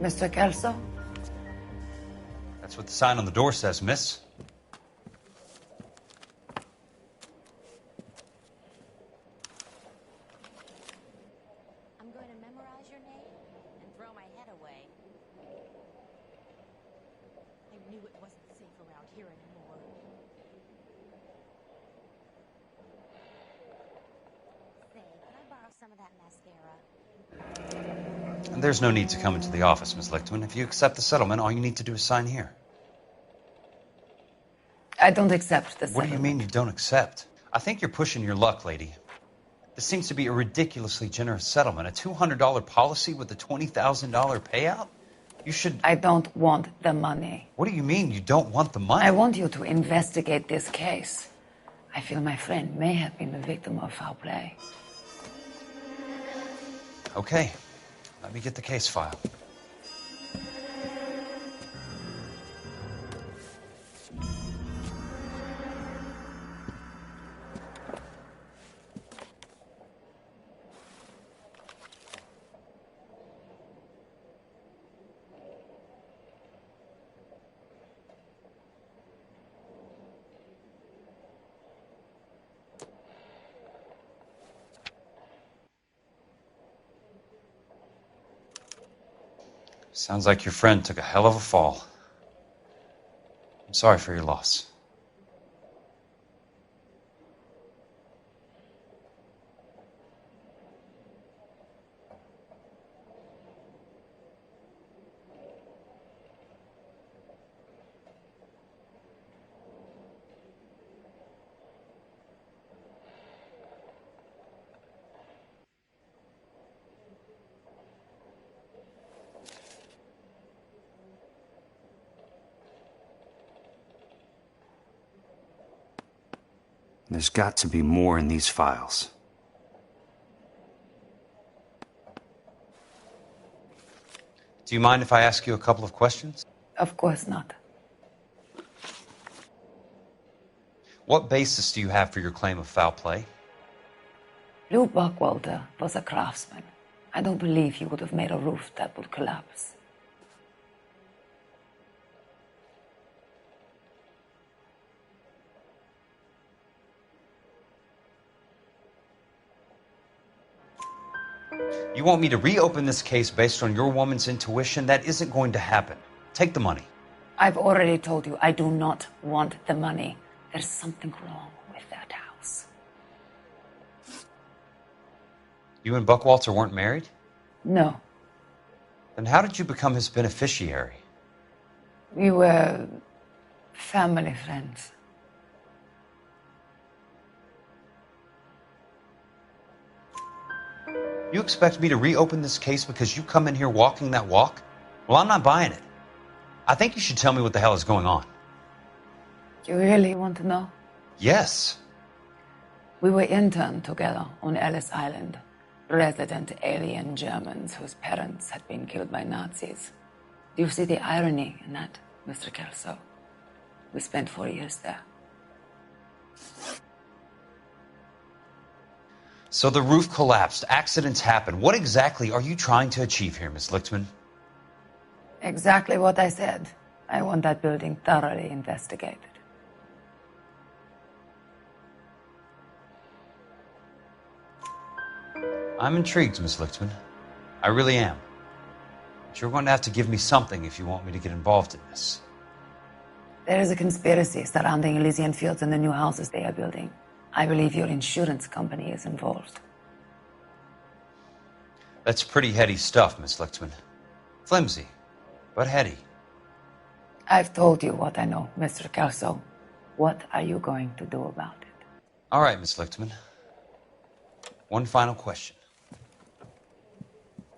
Mr. Kelso? That's what the sign on the door says, miss. I'm going to memorize your name and throw my head away. I knew it wasn't safe around here anymore. Say, can I borrow some of that mascara? And there's no need to come into the office, Miss Lichtman. If you accept the settlement, all you need to do is sign here. I don't accept the settlement. What do you mean you don't accept? I think you're pushing your luck, lady. This seems to be a ridiculously generous settlement. A $200 policy with a $20,000 payout? You should... I don't want the money. What do you mean you don't want the money? I want you to investigate this case. I feel my friend may have been the victim of foul play. Okay. Let me get the case file. Sounds like your friend took a hell of a fall. I'm sorry for your loss. There's got to be more in these files. Do you mind if I ask you a couple of questions? Of course not. What basis do you have for your claim of foul play? Lou Buckwalter was a craftsman. I don't believe he would have made a roof that would collapse. You want me to reopen this case based on your woman's intuition? That isn't going to happen. Take the money. I've already told you I do not want the money. There's something wrong with that house. You and Buckwalter weren't married? No. Then how did you become his beneficiary? We were family friends. You expect me to reopen this case because you come in here walking that walk? Well, I'm not buying it. I think you should tell me what the hell is going on. You really want to know? Yes. We were interned together on Ellis Island. Resident alien Germans whose parents had been killed by Nazis. Do you see the irony in that, Mr. Kelso? We spent 4 years there. So the roof collapsed, accidents happen. What exactly are you trying to achieve here, Miss Lichtman? Exactly what I said. I want that building thoroughly investigated. I'm intrigued, Miss Lichtman. I really am. But you're going to have to give me something if you want me to get involved in this. There is a conspiracy surrounding Elysian Fields and the new houses they are building. I believe your insurance company is involved. That's pretty heady stuff, Miss Lichtman. Flimsy, but heady. I've told you what I know, Mr. Kelso. What are you going to do about it? All right, Miss Lichtman. One final question.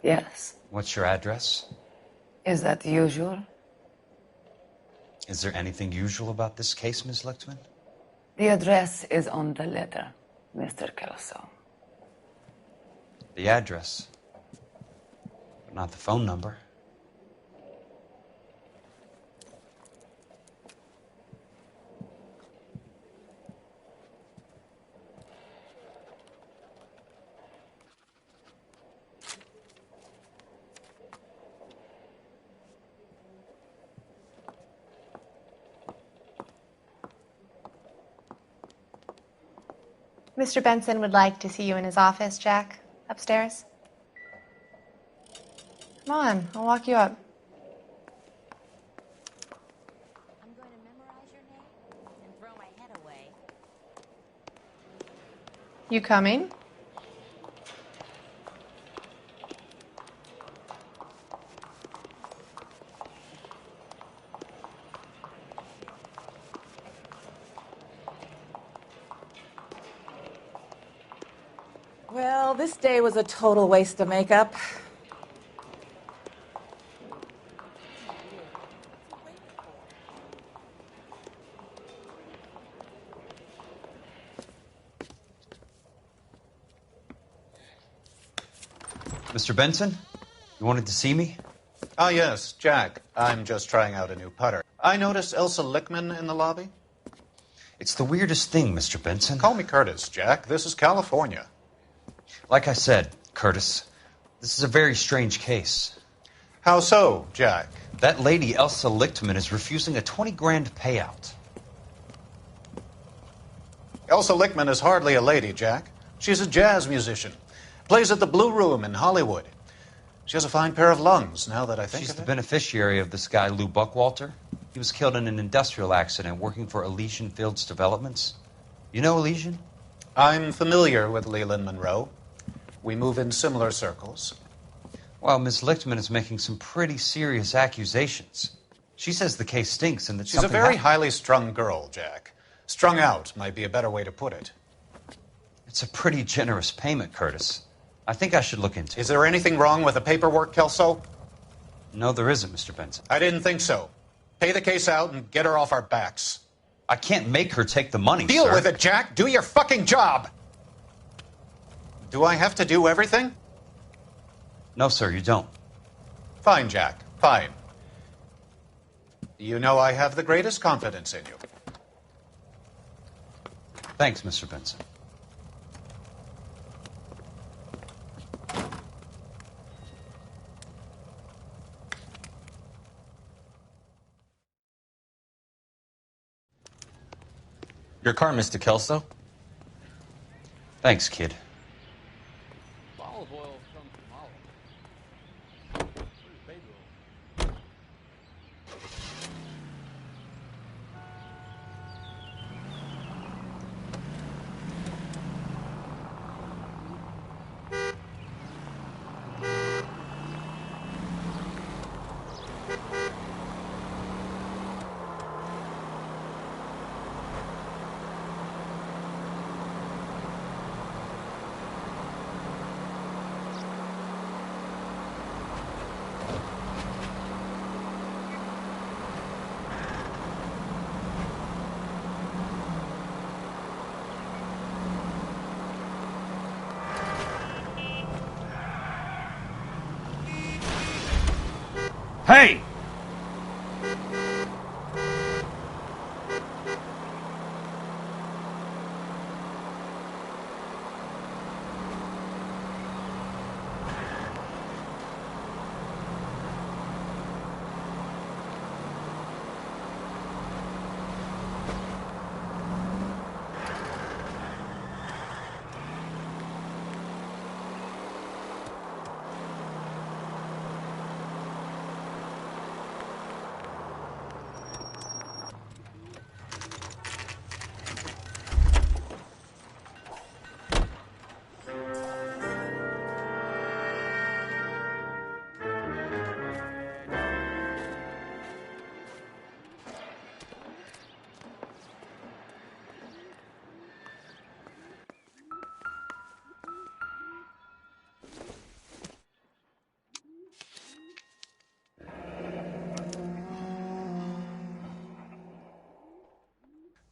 Yes. What's your address? Is that usual? Is there anything usual about this case, Miss Lichtman? The address is on the letter, Mr. Kelso. The address, but not the phone number. Mr. Benson would like to see you in his office, Jack. Upstairs. Come on, I'll walk you up. I'm going to memorize your name and throw my head away. You coming? Well, this day was a total waste of makeup. Mr. Benson, you wanted to see me? Ah, yes, Jack. I'm just trying out a new putter. I noticed Elsa Lickman in the lobby. It's the weirdest thing, Mr. Benson. Call me Curtis, Jack. This is California. Like I said, Curtis, this is a very strange case. How so, Jack? That lady, Elsa Lichtman, is refusing a 20 grand payout. Elsa Lickman is hardly a lady, Jack. She's a jazz musician. Plays at the Blue Room in Hollywood. She has a fine pair of lungs, now that I think She's of the it. beneficiary of this guy, Lou Buckwalter. He was killed in an industrial accident working for Elysian Fields Developments. You know Elysian? I'm familiar with Leland Monroe. We move in similar circles. Well, Miss Lichtman is making some pretty serious accusations. She says the case stinks and that She's a something very happened. highly strung girl, Jack. Strung out might be a better way to put it. It's a pretty generous payment, Curtis. I think I should look into it. Is there anything wrong with the paperwork, Kelso? No, there isn't, Mr. Benson. I didn't think so. Pay the case out and get her off our backs. I can't make her take the money, Deal sir. with it, Jack. Do your fucking job. Do I have to do everything? No, sir, you don't. Fine, Jack. Fine. You know I have the greatest confidence in you. Thanks, Mr. Benson. Your car, Mr. Kelso? Thanks, kid. Olive oil comes from olive. Baby oil. Hey!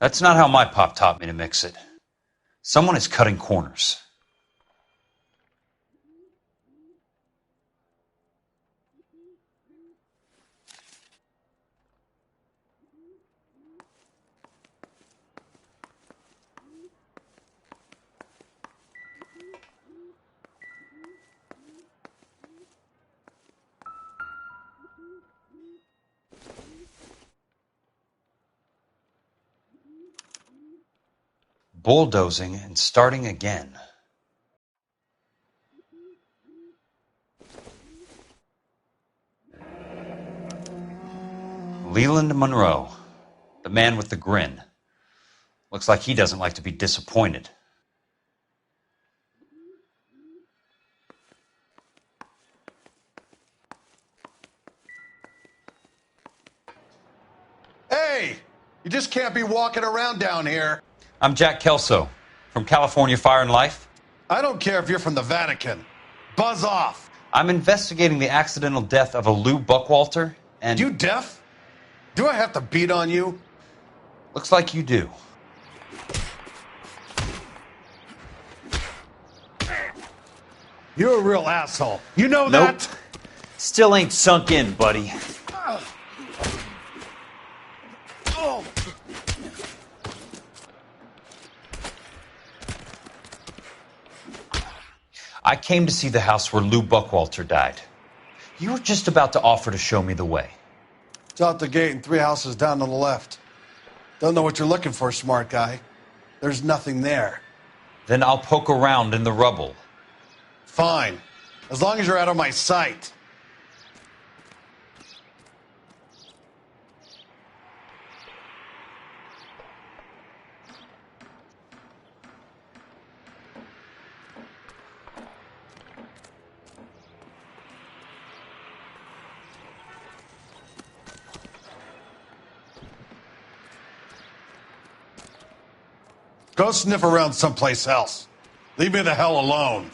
That's not how my pop taught me to mix it. Someone is cutting corners. bulldozing and starting again. Leland Monroe, the man with the grin. Looks like he doesn't like to be disappointed. Hey, you just can't be walking around down here. I'm Jack Kelso from California Fire and Life. I don't care if you're from the Vatican. Buzz off. I'm investigating the accidental death of a Lou Buckwalter and... You deaf? Do I have to beat on you? Looks like you do. You're a real asshole. You know that? Still ain't sunk in, buddy. I came to see the house where Lou Buckwalter died. You were just about to offer to show me the way. It's out the gate and 3 houses down on the left. Don't know what you're looking for, smart guy. There's nothing there. Then I'll poke around in the rubble. Fine. As long as you're out of my sight. Go sniff around someplace else. Leave me the hell alone.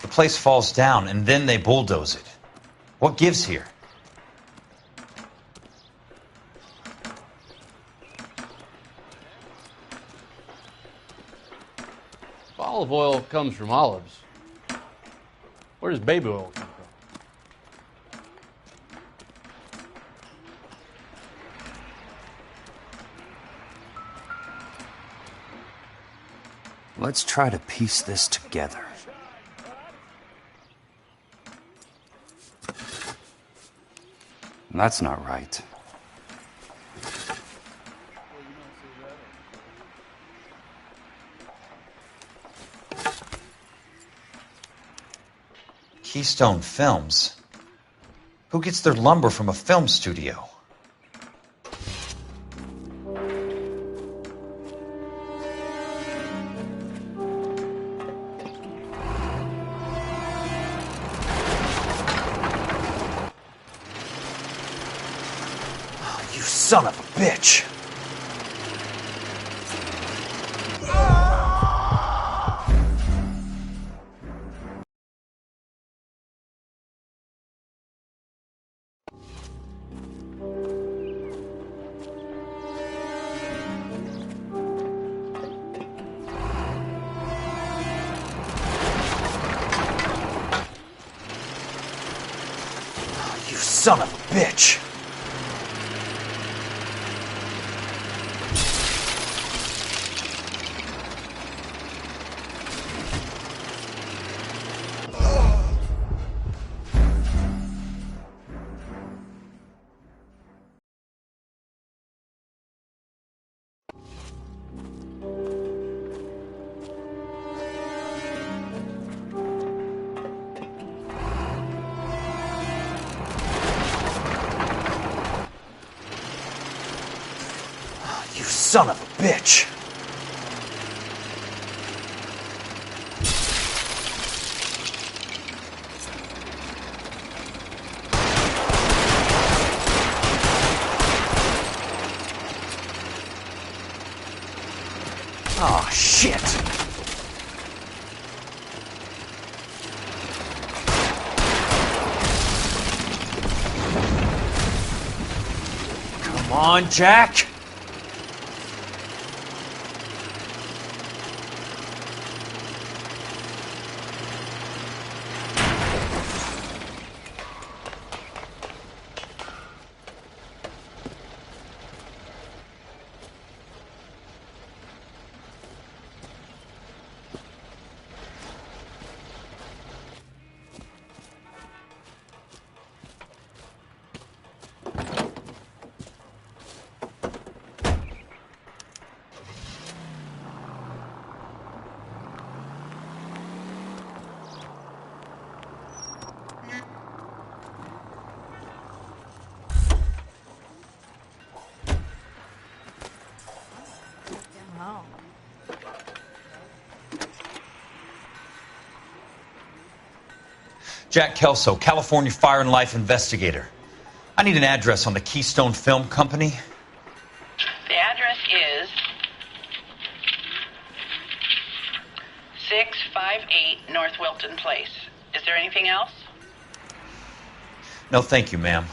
The place falls down, and then they bulldoze it. What gives here? If olive oil comes from olives, where does baby oil come from? Let's try to piece this together. That's not right. Keystone Films? Who gets their lumber from a film studio? Son of a bitch! You son of a bitch! Son of a bitch! Oh, shit! Come on, Jack. Jack Kelso, California Fire and Life investigator. I need an address on the Keystone Film Company. The address is 658 North Wilton Place. Is there anything else? No, thank you, ma'am.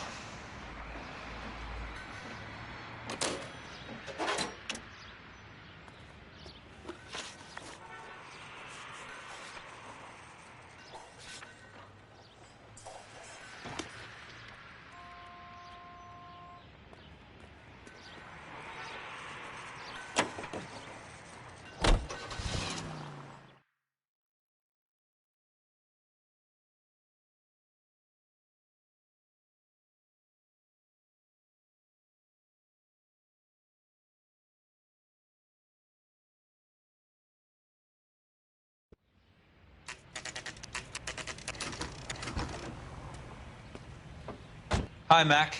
Hi, Mac.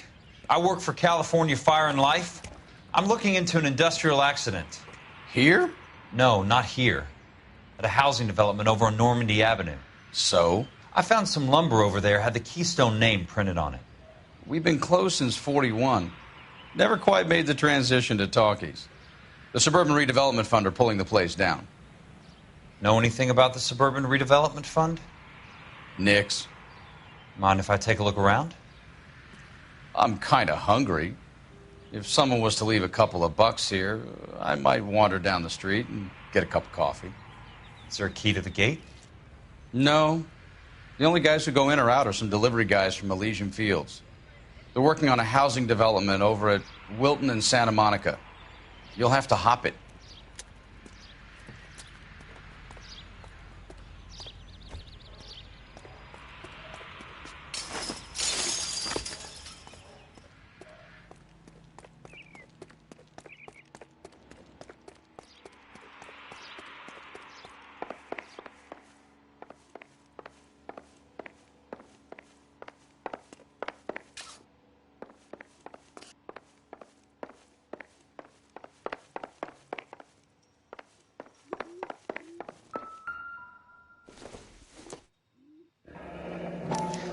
I work for California Fire and Life. I'm looking into an industrial accident. Here? No, not here. At a housing development over on Normandy Avenue. So? I found some lumber over there, had the Keystone name printed on it. We've been closed since '41. Never quite made the transition to talkies. The Suburban Redevelopment Fund are pulling the place down. Know anything about the Suburban Redevelopment Fund? Nix. Mind if I take a look around? I'm kind of hungry. If someone was to leave a couple of bucks here, I might wander down the street and get a cup of coffee. Is there a key to the gate? No. The only guys who go in or out are some delivery guys from Elysian Fields. They're working on a housing development over at Wilton and Santa Monica. You'll have to hop it.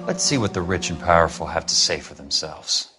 Let's see what the rich and powerful have to say for themselves.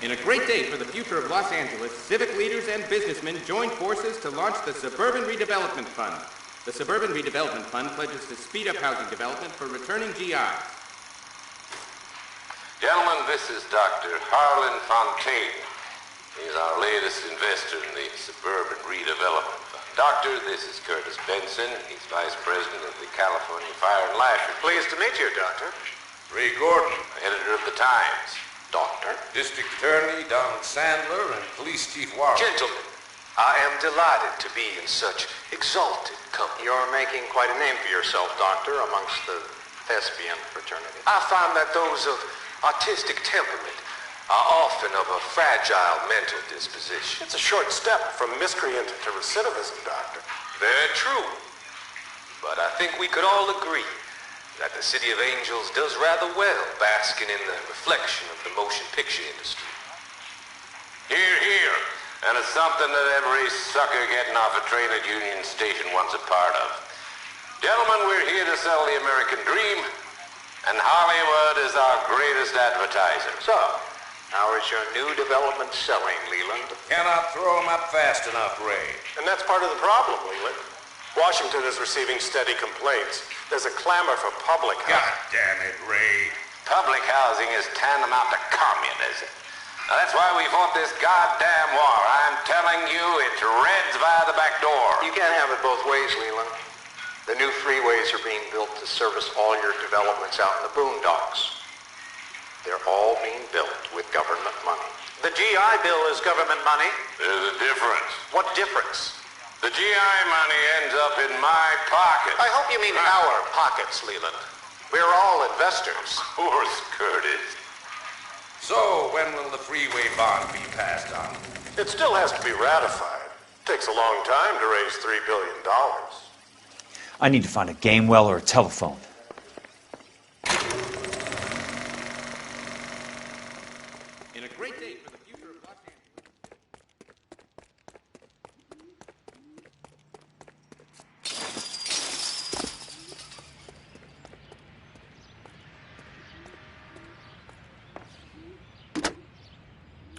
In a great day for the future of Los Angeles, civic leaders and businessmen joined forces to launch the Suburban Redevelopment Fund. The Suburban Redevelopment Fund pledges to speed up housing development for returning GIs. Gentlemen, this is Dr. Harlan Fontaine. He's our latest investor in the Suburban Redevelopment Fund. Doctor, this is Curtis Benson. He's Vice President of the California Fire and Life. Pleased to meet you, Doctor. Ray Gordon, editor of the Times. Doctor. District Attorney Donald Sandler and Police Chief Warren. Gentlemen, I am delighted to be in such exalted company. You're making quite a name for yourself, Doctor, amongst the thespian fraternity. I find that those of artistic temperament are often of a fragile mental disposition. It's a short step from miscreant to recidivism, Doctor. Very true. But I think we could all agree that the City of Angels does rather well basking in the reflection of the motion picture industry. Hear, hear. And it's something that every sucker getting off a train at Union Station wants a part of. Gentlemen, we're here to sell the American dream, and Hollywood is our greatest advertiser. So, how is your new development selling, Leland? Cannot throw them up fast enough, Ray. And that's part of the problem, Leland. Washington is receiving steady complaints. There's a clamor for public housing. God damn it, Ray. Public housing is tantamount to communism. Now, that's why we fought this goddamn war. I'm telling you, it's Reds via the back door. You can't have it both ways, Leland. The new freeways are being built to service all your developments out in the boondocks. They're all being built with government money. The GI Bill is government money. There's a difference. What difference? The GI money ends up in my pocket. I hope you mean our pockets, Leland. We're all investors. Of course, Curtis. So, when will the freeway bond be passed on? It still has to be ratified. Takes a long time to raise $3 billion. I need to find a game well or a telephone. In a great day for the future of Los Angeles.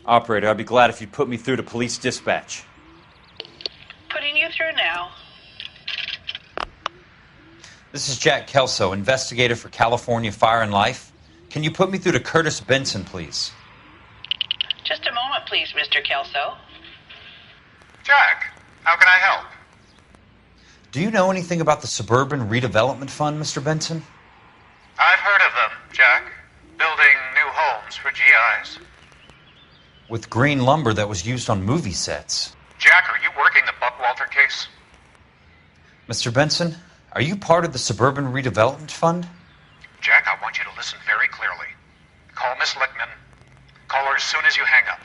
Operator, I'd be glad if you'd put me through to police dispatch. Putting you through now. This is Jack Kelso, investigator for California Fire and Life. Can you put me through to Curtis Benson, please? Just a moment, please, Mr. Kelso. Jack, how can I help? Do you know anything about the Suburban Redevelopment Fund, Mr. Benson? I've heard of them, Jack. Building new homes for GIs. With green lumber that was used on movie sets. Jack, are you working the Buckwalter case? Mr. Benson, are you part of the Suburban Redevelopment Fund? Jack, I want you to listen very clearly. Call Miss Lickman. Call her as soon as you hang up.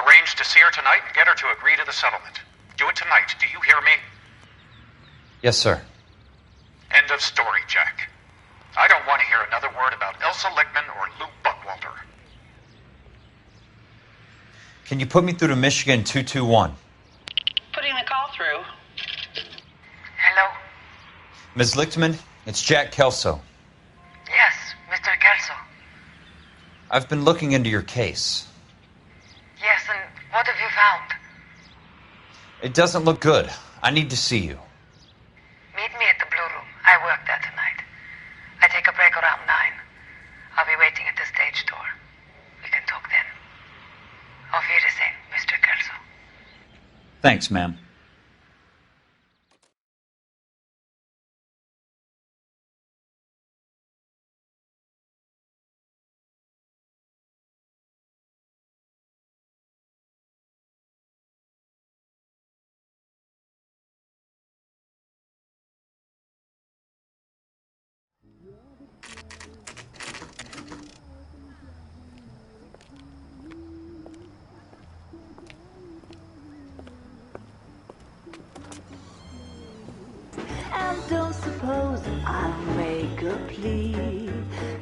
Arrange to see her tonight and get her to agree to the settlement. Do it tonight. Do you hear me? Yes, sir. End of story, Jack. I don't want to hear another word about Elsa Lickman or Lou Buckwalter. Can you put me through to Michigan 221? Putting the call through. Hello? Ms. Lichtman, it's Jack Kelso. Yes, Mr. Kelso. I've been looking into your case. Yes, and what have you found? It doesn't look good. I need to see you. Meet me at the Blue Room. I work there tonight. I take a break around 9. I'll be waiting at the stage door. We can talk then. Auf Wiedersehen, Mr. Kelso. Thanks, ma'am. And don't suppose I'll make a plea,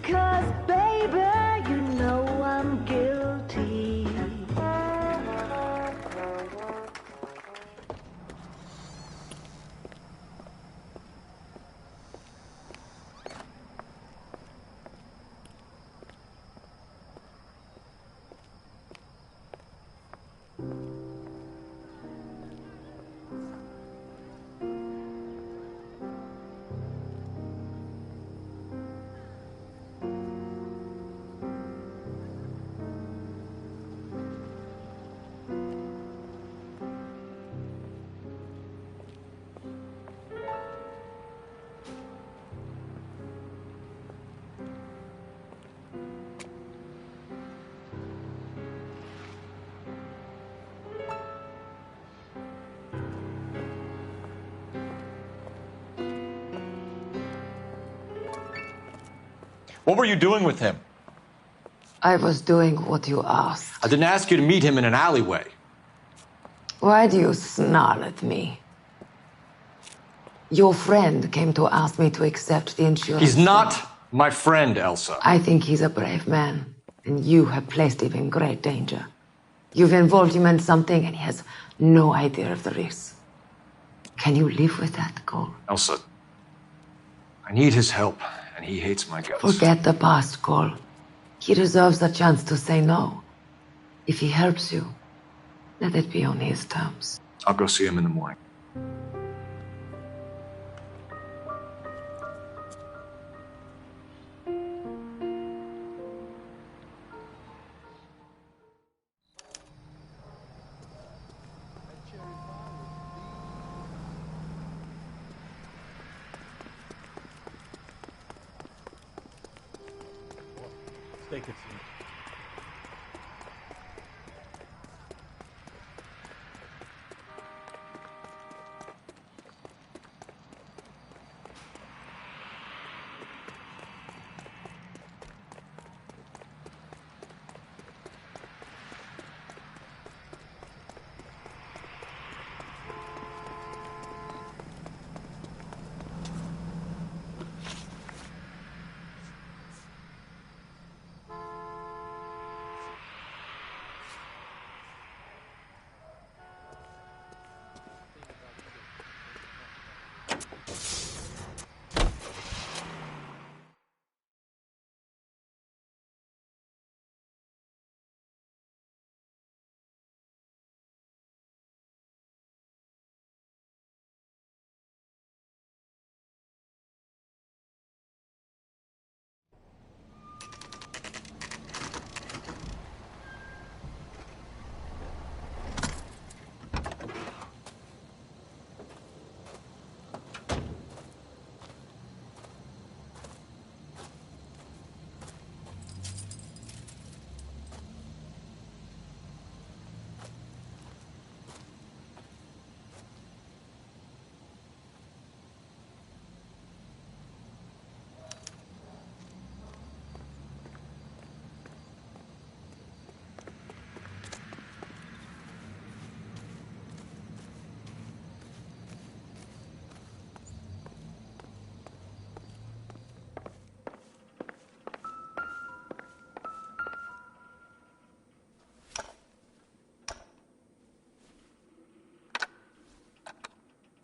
'cause baby, you know I'm guilty. What were you doing with him? I was doing what you asked. I didn't ask you to meet him in an alleyway. Why do you snarl at me? Your friend came to ask me to accept the insurance. He's not my friend, Elsa. I think he's a brave man, and you have placed him in great danger. You've involved him in something, and he has no idea of the risk. Can you live with that, Cole? Elsa, I need his help, and he hates my guts. Forget the past, Cole. He deserves a chance to say no. If he helps you, let it be on his terms. I'll go see him in the morning. Take it, Steve.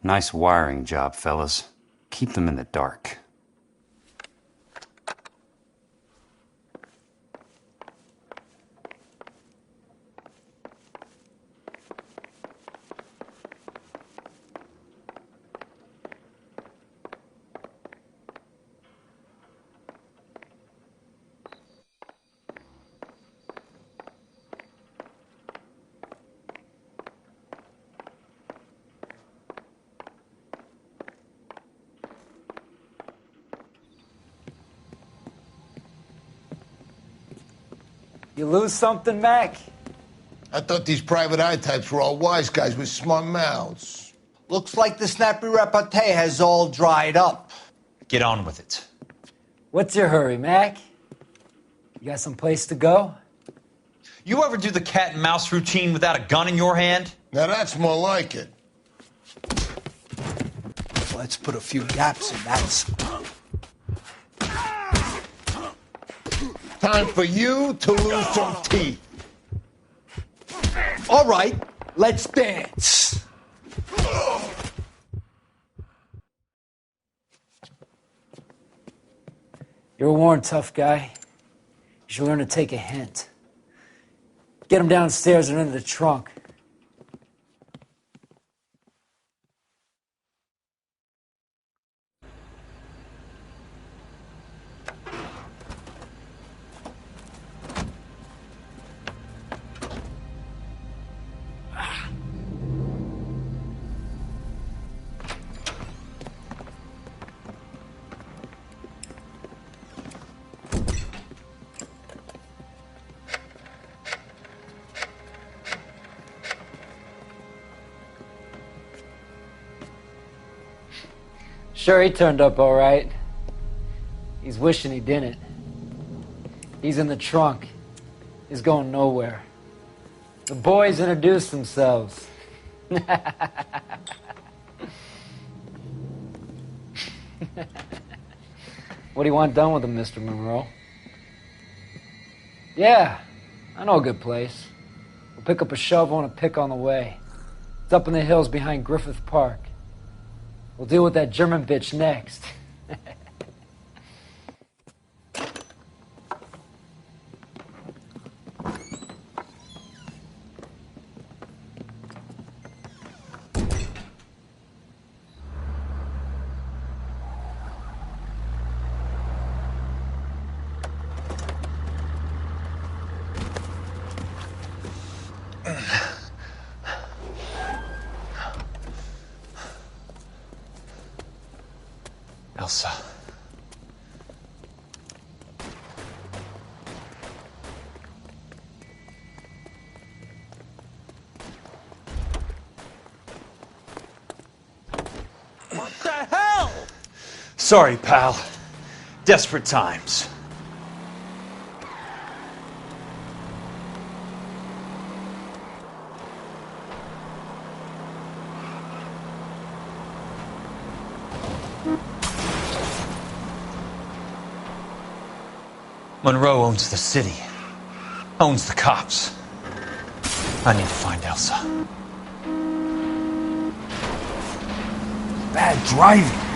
Nice wiring job, fellas. Keep them in the dark. You lose something, Mac? I thought these private eye types were all wise guys with smart mouths. Looks like the snappy repartee has all dried up. Get on with it. What's your hurry, Mac? You got some place to go? You ever do the cat and mouse routine without a gun in your hand? Now that's more like it. Let's put a few gaps in that. Time for you to lose some teeth. All right, let's dance. You're a worn, tough guy. You should learn to take a hint. Get him downstairs and into the trunk. Sure, he turned up all right. He's wishing he didn't. He's in the trunk. He's going nowhere. The boys introduced themselves. What do you want done with him, Mr. Monroe? Yeah, I know a good place. We'll pick up a shovel and a pick on the way. It's up in the hills behind Griffith Park. We'll deal with that German bitch next. Elsa. What the hell? Sorry, pal. Desperate times. Monroe owns the city. Owns the cops. I need to find Elsa. Bad driving.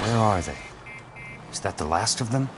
Where are they? Is that the last of them?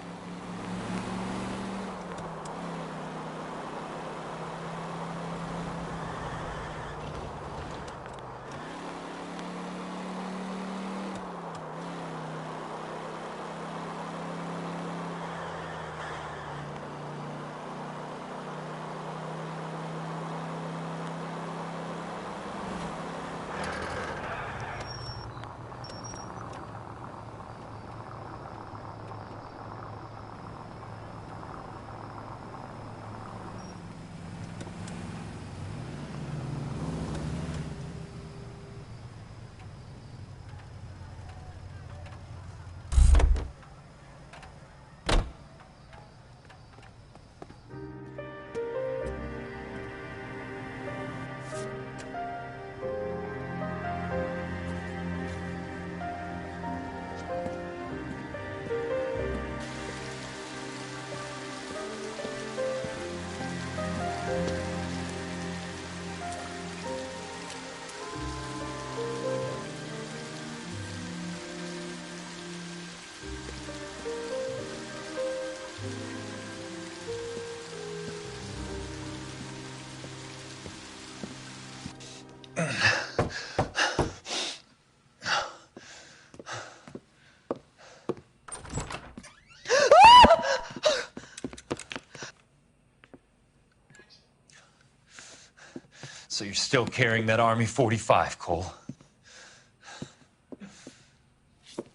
So you're still carrying that Army 45, Cole?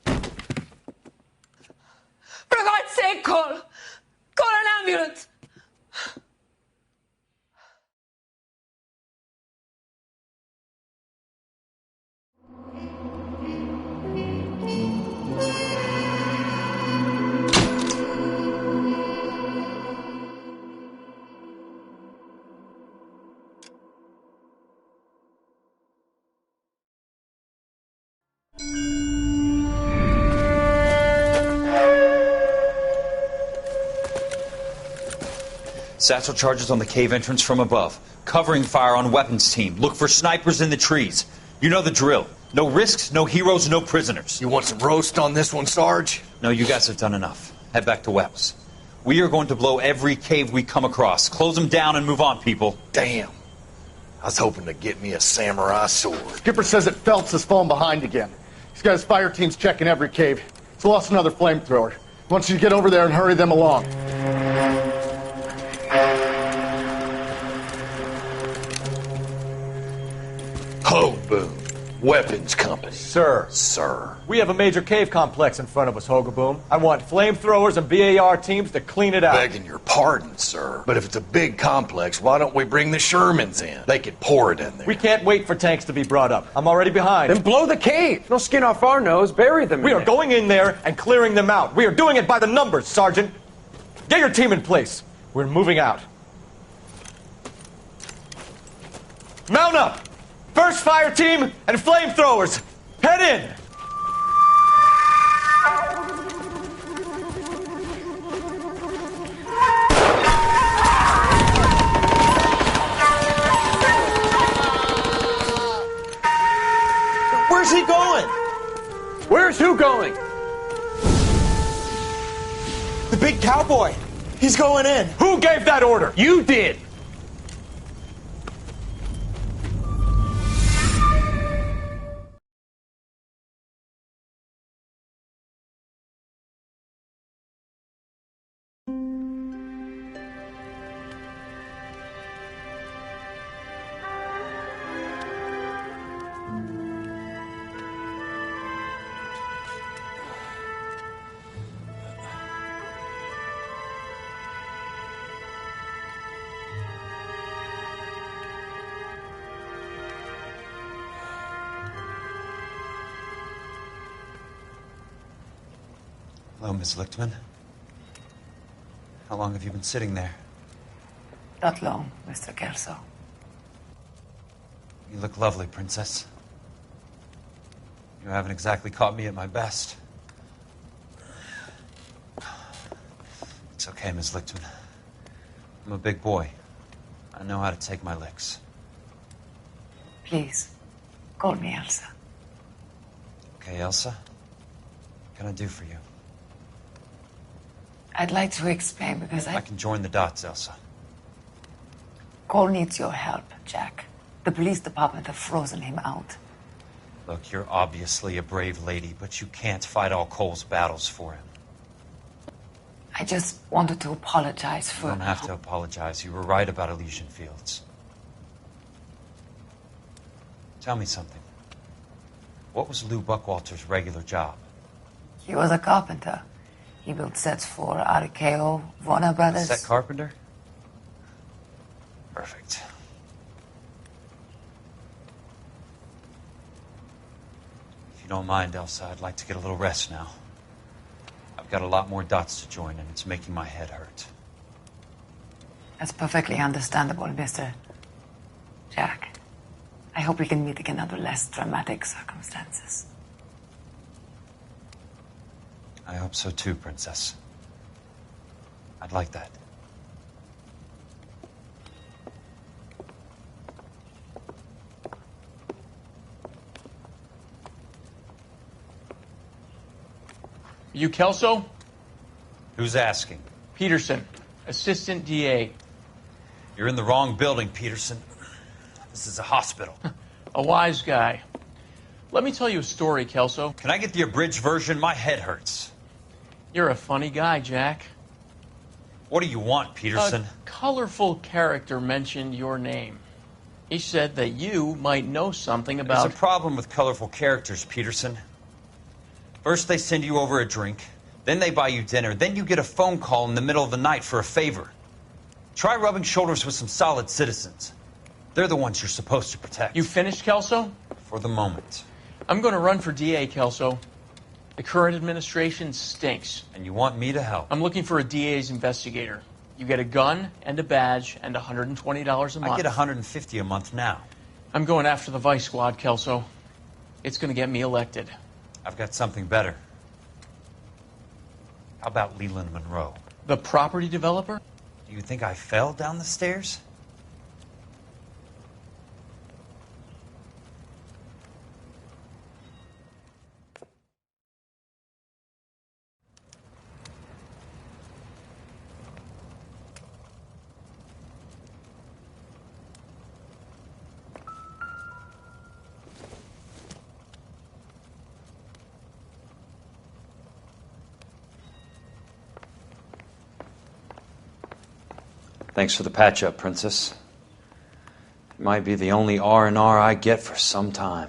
For God's sake, Cole! Call an ambulance! Satchel charges on the cave entrance from above. Covering fire on weapons team. Look for snipers in the trees. You know the drill. No risks, no heroes, no prisoners. You want some roast on this one, Sarge? No, you guys have done enough. Head back to Wells. We are going to blow every cave we come across. Close them down and move on, people. Damn. I was hoping to get me a samurai sword. Skipper says that Phelps has fallen behind again. He's got his fire teams checking every cave. He's lost another flamethrower. He wants you to get over there and hurry them along. Ho, boom. Weapons Company. Sir. Sir. We have a major cave complex in front of us, Hogaboom. I want flamethrowers and BAR teams to clean it out. Begging your pardon, sir. But if it's a big complex, why don't we bring the Shermans in? They could pour it in there. We can't wait for tanks to be brought up. I'm already behind. Then blow the cave. No skin off our nose. Bury them. We are going in there and clearing them out. We are doing it by the numbers, Sergeant. Get your team in place. We're moving out. Mount up! First fire team and flamethrowers. Head in! Where's he going? Where's who going? The big cowboy. He's going in. Who gave that order? You did. Hello, Miss Lichtman. How long have you been sitting there? Not long, Mr. Kelso. You look lovely, Princess. You haven't exactly caught me at my best. It's okay, Miss Lichtman. I'm a big boy. I know how to take my licks. Please, call me Elsa. Okay, Elsa? What can I do for you? I'd like to explain because I can join the dots, Elsa. Cole needs your help, Jack. The police department have frozen him out. Look, you're obviously a brave lady, but you can't fight all Cole's battles for him. I just wanted to apologize for... You don't have to apologize. You were right about Elysian Fields. Tell me something. What was Lou Buckwalter's regular job? He was a carpenter. He built sets for RKO, Warner Brothers. Set carpenter? Perfect. If you don't mind, Elsa, I'd like to get a little rest now. I've got a lot more dots to join, and it's making my head hurt. That's perfectly understandable, Mr. Jack. I hope we can meet again under less dramatic circumstances. I hope so too, Princess. I'd like that. You Kelso? Who's asking? Peterson, assistant DA. You're in the wrong building, Peterson. This is a hospital. A wise guy. Let me tell you a story, Kelso. Can I get the abridged version? My head hurts. You're a funny guy, Jack. What do you want, Peterson? A colorful character mentioned your name. He said that you might know something about... There's a problem with colorful characters, Peterson. First they send you over a drink, then they buy you dinner, then you get a phone call in the middle of the night for a favor. Try rubbing shoulders with some solid citizens. They're the ones you're supposed to protect. You finished, Kelso? For the moment. I'm going to run for DA, Kelso. The current administration stinks. And you want me to help? I'm looking for a DA's investigator. You get a gun and a badge and $120 a month. I get $150 a month now. I'm going after the Vice Squad, Kelso. It's going to get me elected. I've got something better. How about Leland Monroe? The property developer? Do you think I fell down the stairs? Thanks for the patch-up, Princess. It might be the only R&R I get for some time.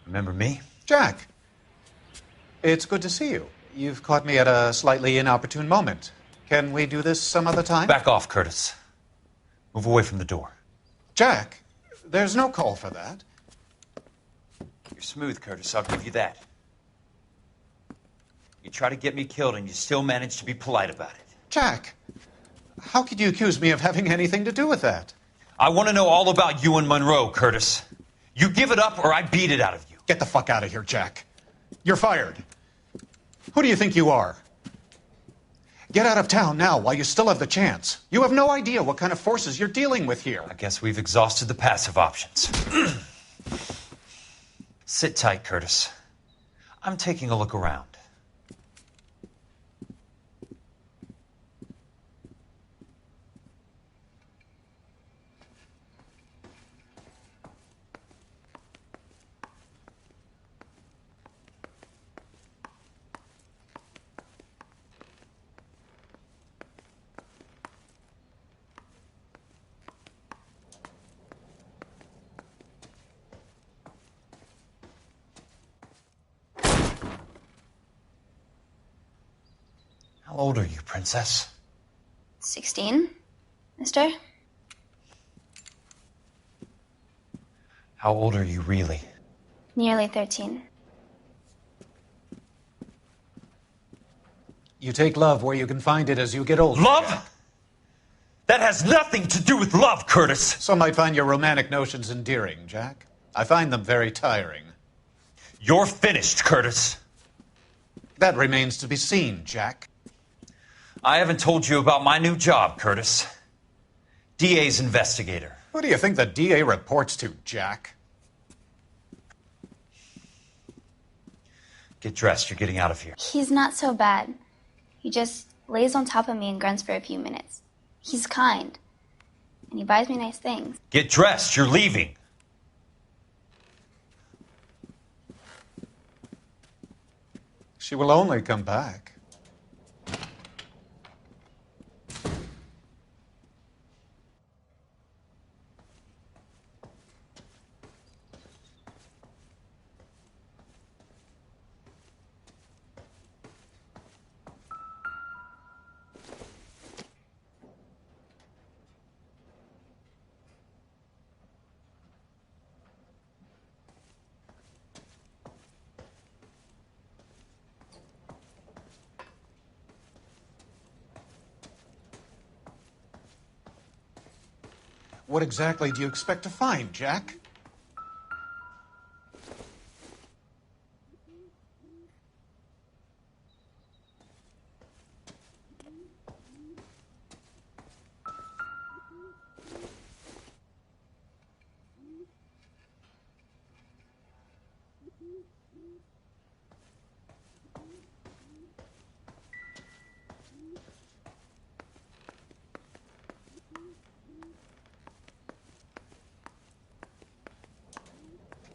Remember me? Jack, it's good to see you. You've caught me at a slightly inopportune moment. Can we do this some other time? Back off, Curtis. Move away from the door. Jack, there's no call for that. You're smooth, Curtis. I'll give you that. You try to get me killed and you still manage to be polite about it. Jack, how could you accuse me of having anything to do with that? I want to know all about you and Monroe, Curtis. You give it up or I beat it out of you. Get the fuck out of here, Jack. You're fired. Who do you think you are? Get out of town now while you still have the chance. You have no idea what kind of forces you're dealing with here. I guess we've exhausted the passive options. Sit tight, Curtis. I'm taking a look around. How old are you, Princess? 16, mister? How old are you, really? Nearly 13. You take love where you can find it as you get older. Love? Jack. That has nothing to do with love, Curtis. Some might find your romantic notions endearing, Jack. I find them very tiring. You're finished, Curtis. That remains to be seen, Jack. I haven't told you about my new job, Curtis. DA's investigator. Who do you think the DA reports to, Jack? Get dressed. You're getting out of here. He's not so bad. He just lays on top of me and grunts for a few minutes. He's kind. And he buys me nice things. Get dressed. You're leaving. She will only come back. What exactly do you expect to find, Jack?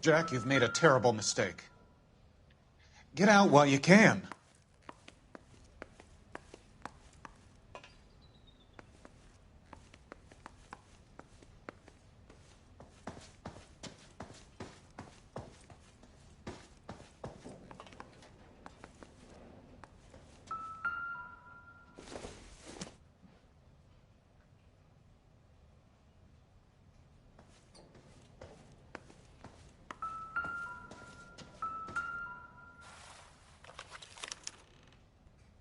Jack, you've made a terrible mistake. Get out while you can.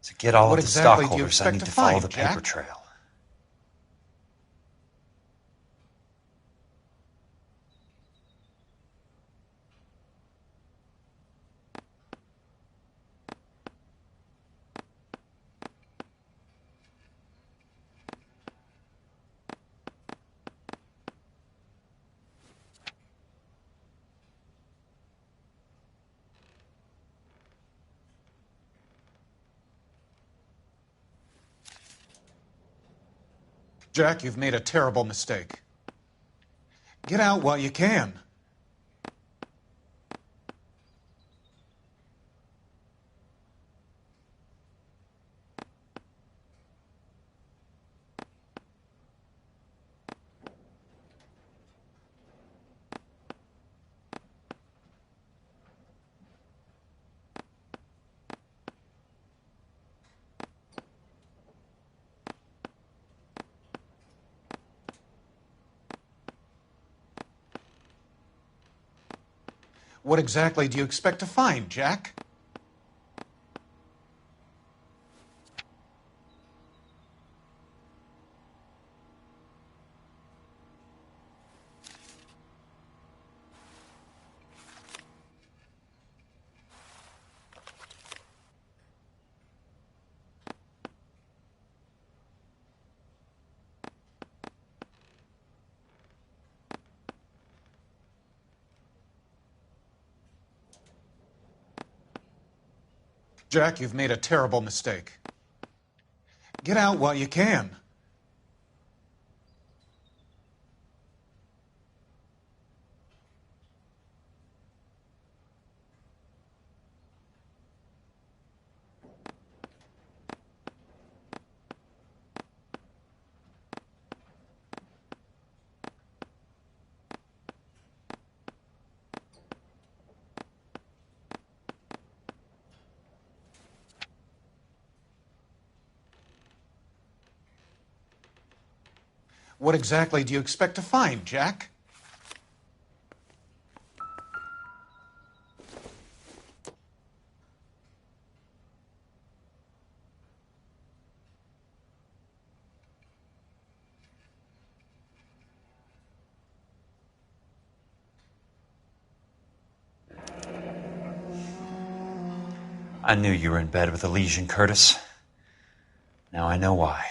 To get all What of the exactly do you stockholders, I need expect to to follow find, the paper Jack? trail. Jack, you've made a terrible mistake. Get out while you can. What exactly do you expect to find, Jack? Jack, you've made a terrible mistake. Get out while you can. What exactly do you expect to find, Jack? I knew you were in bed with a lesion, Curtis. Now I know why.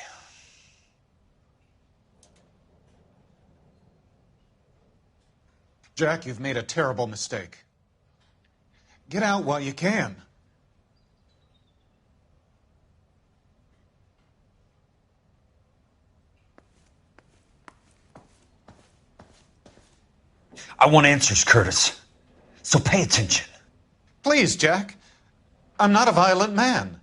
Jack, you've made a terrible mistake. Get out while you can. I want answers, Curtis. So pay attention. Please, Jack. I'm not a violent man.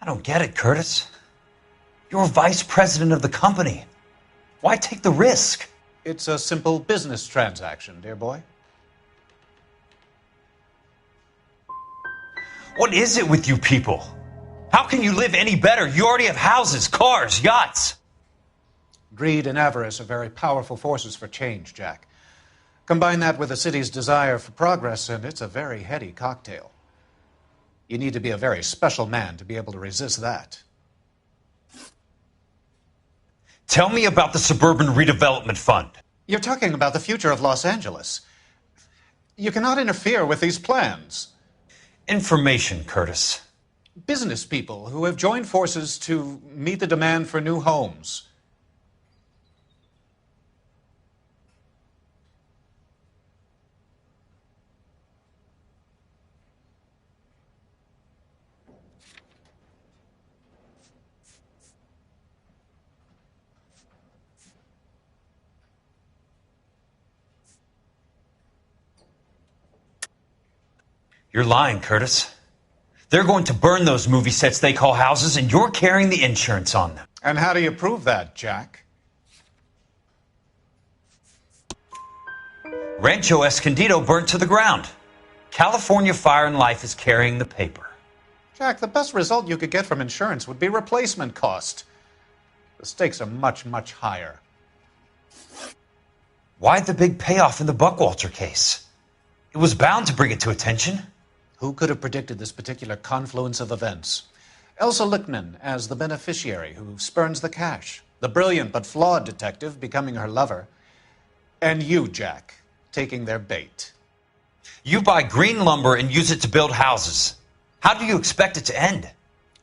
I don't get it, Curtis. You're vice president of the company. Why take the risk? It's a simple business transaction, dear boy. What is it with you people? How can you live any better? You already have houses, cars, yachts. Greed and avarice are very powerful forces for change, Jack. Combine that with the city's desire for progress, and it's a very heady cocktail. You need to be a very special man to be able to resist that. Tell me about the Suburban Redevelopment Fund. You're talking about the future of Los Angeles. You cannot interfere with these plans. Information, Curtis. Business people who have joined forces to meet the demand for new homes. You're lying, Curtis. They're going to burn those movie sets they call houses, and you're carrying the insurance on them. And how do you prove that, Jack? Rancho Escondido burnt to the ground. California Fire and Life is carrying the paper. Jack, the best result you could get from insurance would be replacement cost. The stakes are much, much higher. Why the big payoff in the Buckwalter case? It was bound to bring it to attention. Who could have predicted this particular confluence of events? Elsa Lichtman as the beneficiary who spurns the cash, the brilliant but flawed detective becoming her lover, and you, Jack, taking their bait. You buy green lumber and use it to build houses. How do you expect it to end?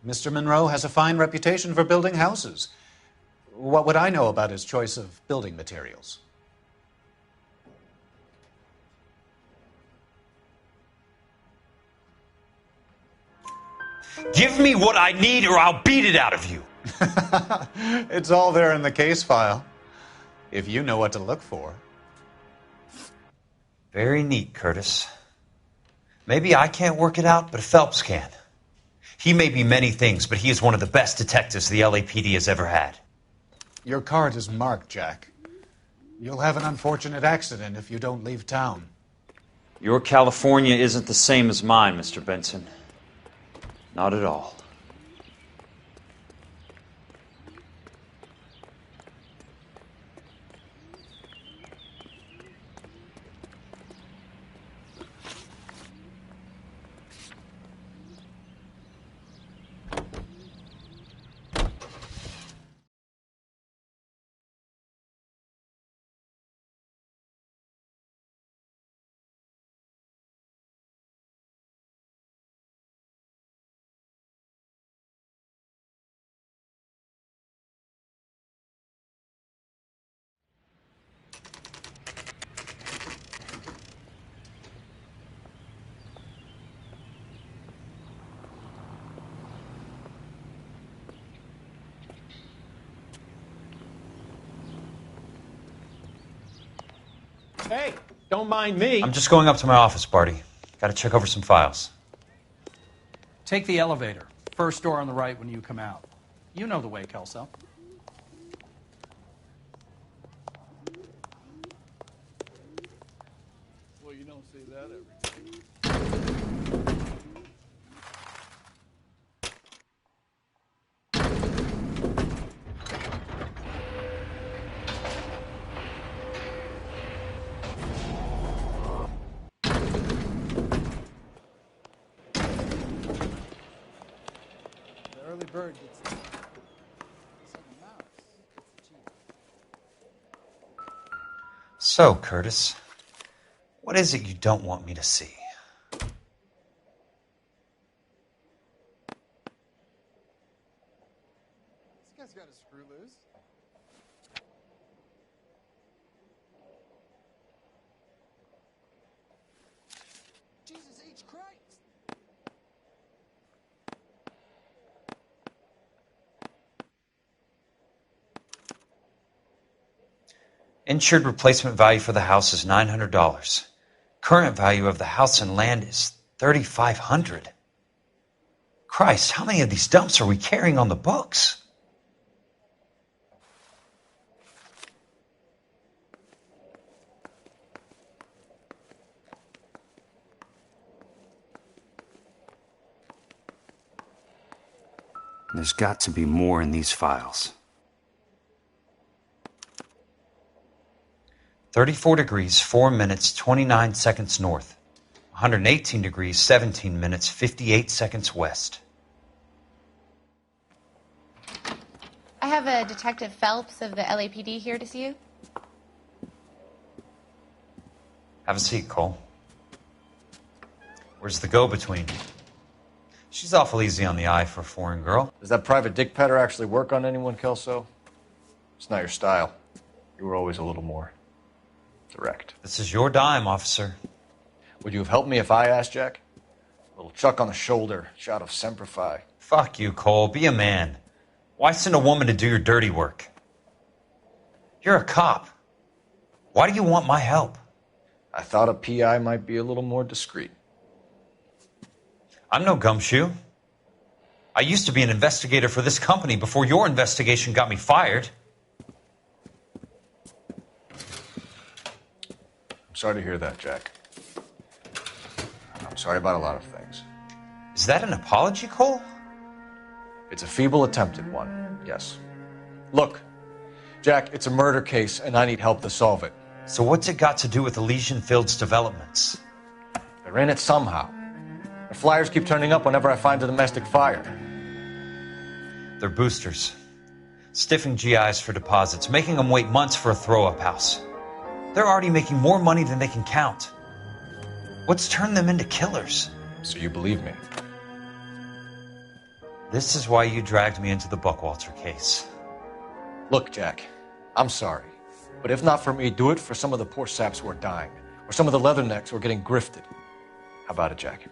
Mr. Monroe has a fine reputation for building houses. What would I know about his choice of building materials? Give me what I need or I'll beat it out of you. It's all there in the case file, if you know what to look for. Very neat, Curtis. Maybe I can't work it out, but Phelps can. He may be many things, but he is one of the best detectives the LAPD has ever had. Your card is marked, Jack. You'll have an unfortunate accident if you don't leave town. Your California isn't the same as mine, Mr. Benson. Not at all. Hey, don't mind me. I'm just going up to my office, Barty. Gotta check over some files. Take the elevator. First door on the right when you come out. You know the way, Kelso. Well, you don't see that every day. The early bird gets the second mouse. So, Curtis, what is it you don't want me to see? This guy's got a screw loose. Jesus H. Christ! Insured replacement value for the house is $900. Current value of the house and land is $3,500. Christ, how many of these dumps are we carrying on the books? There's got to be more in these files. 34 degrees, 4 minutes, 29 seconds north. 118 degrees, 17 minutes, 58 seconds west. I have a Detective Phelps of the LAPD here to see you. Have a seat, Cole. Where's the go-between? She's awful easy on the eye for a foreign girl. Does that private dick petter actually work on anyone, Kelso? It's not your style. You were always a little more direct. This is your dime, officer. Would you have helped me if I asked, Jack? A little chuck on the shoulder, shot of Semper Fi. Fuck you, Cole. Be a man. Why send a woman to do your dirty work? You're a cop. Why do you want my help? I thought a PI might be a little more discreet. I'm no gumshoe. I used to be an investigator for this company before your investigation got me fired. I'm sorry to hear that, Jack. I'm sorry about a lot of things. Is that an apology, Cole? It's a feeble attempted one, yes. Look, Jack, it's a murder case, and I need help to solve it. So what's it got to do with Elysian Fields developments? They're in it somehow. The flyers keep turning up whenever I find a domestic fire. They're boosters. Stiffing GIs for deposits, making them wait months for a throw-up house. They're already making more money than they can count. What's turned them into killers? So you believe me? This is why you dragged me into the Buckwalter case. Look, Jack, I'm sorry. But if not for me, do it for some of the poor saps who are dying. Or some of the leathernecks who are getting grifted. How about it, Jack?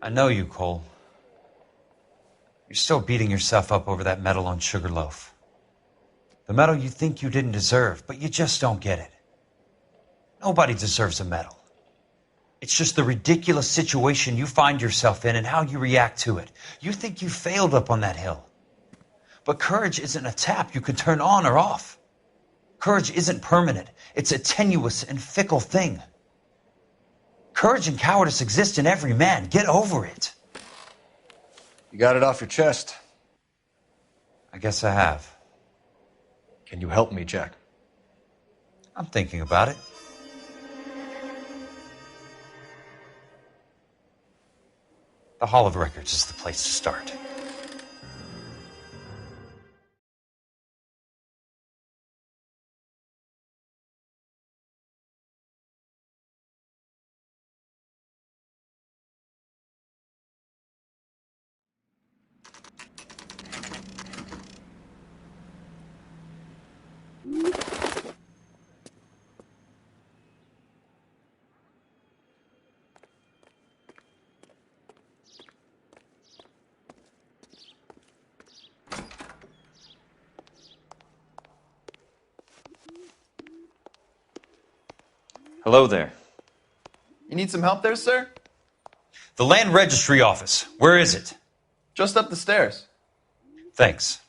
I know you, Cole. You're still beating yourself up over that medal on Sugarloaf. The medal you think you didn't deserve, but you just don't get it. Nobody deserves a medal. It's just the ridiculous situation you find yourself in and how you react to it. You think you failed up on that hill. But courage isn't a tap you can turn on or off. Courage isn't permanent. It's a tenuous and fickle thing. Courage and cowardice exist in every man. Get over it. You got it off your chest. I guess I have. Can you help me, Jack? I'm thinking about it. The Hall of Records is the place to start. Hello there. You need some help there, sir? The Land Registry Office. Where is it? Just up the stairs. Thanks.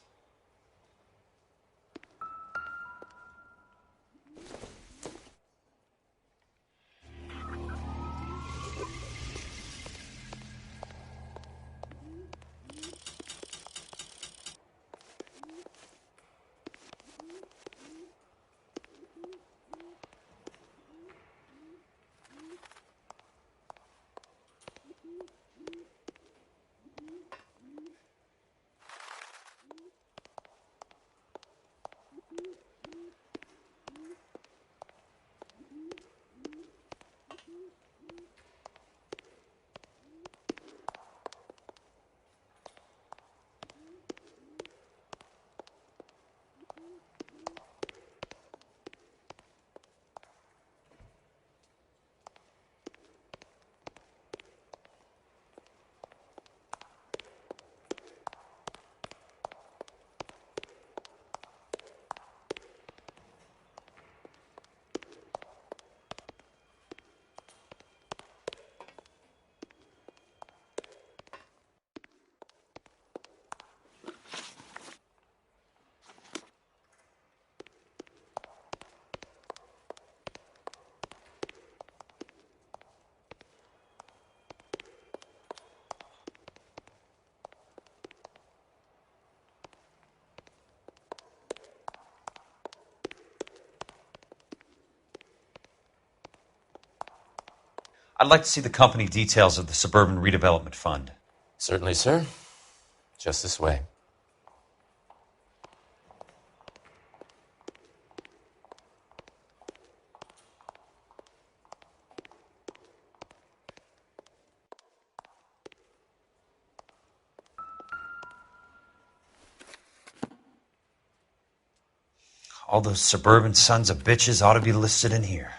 I'd like to see the company details of the Suburban Redevelopment Fund. Certainly, sir. Just this way. All those suburban sons of bitches ought to be listed in here.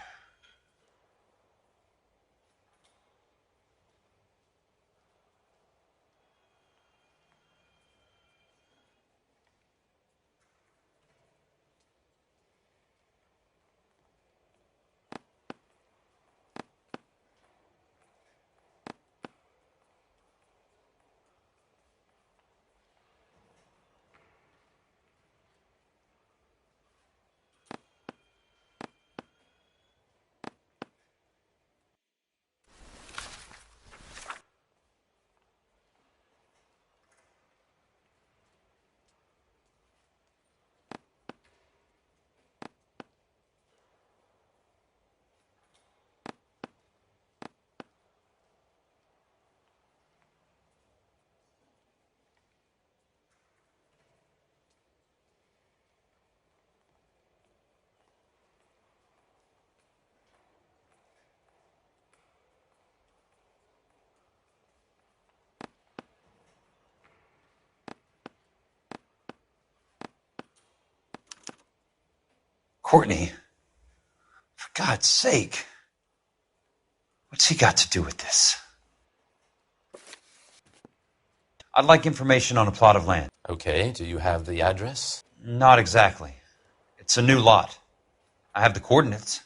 Courtney, for God's sake, what's he got to do with this? I'd like information on a plot of land. Okay, do you have the address? Not exactly. It's a new lot. I have the coordinates.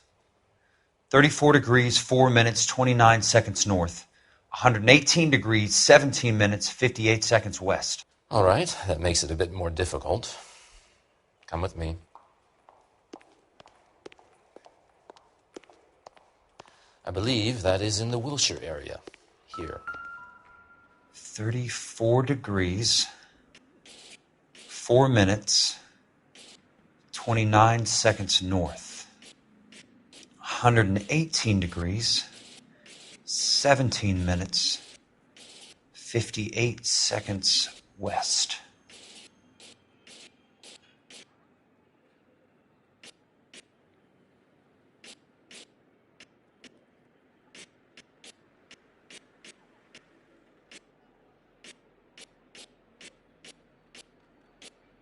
34 degrees, 4 minutes, 29 seconds north. 118 degrees, 17 minutes, 58 seconds west. All right, that makes it a bit more difficult. Come with me. I believe that is in the Wilshire area, here. 34 degrees, 4 minutes, 29 seconds north. 118 degrees, 17 minutes, 58 seconds west.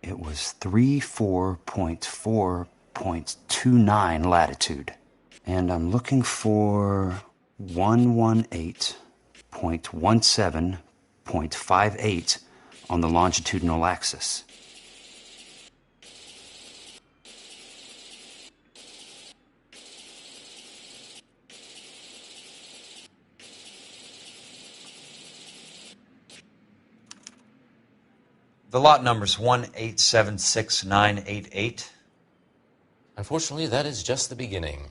It was 34.4.29 latitude. And I'm looking for 118.17.58 on the longitudinal axis. The lot number's 1876988. Unfortunately, that is just the beginning.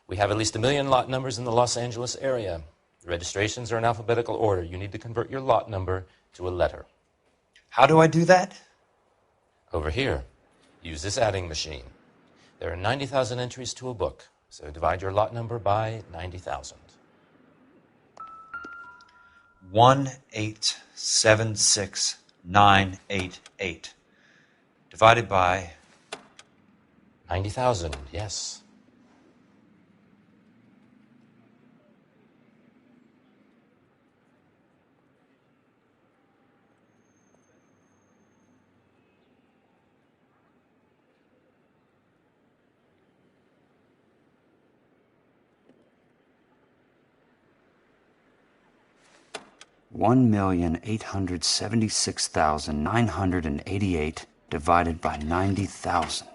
We have at least 1 million lot numbers in the Los Angeles area. The registrations are in alphabetical order. You need to convert your lot number to a letter. How do I do that? Over here. Use this adding machine. There are 90,000 entries to a book, so divide your lot number by 90,000. 1876988 divided by 90,000, yes. $1,876,988 divided by 90,000.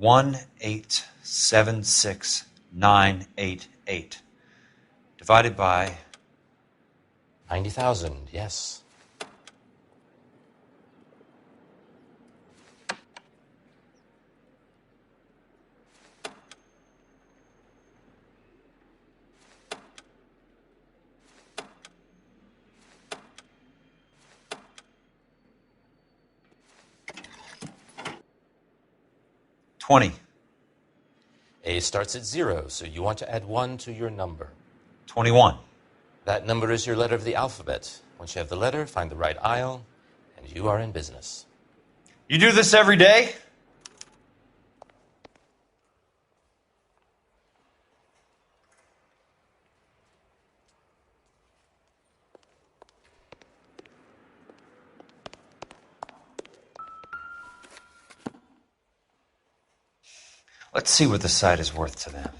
$1,876,988 divided by 90,000, yes. $20. A starts at 0, so you want to add 1 to your number. 21. That number is your letter of the alphabet. Once you have the letter, find the right aisle, and you are in business. You do this every day? Let's see what the site is worth to them.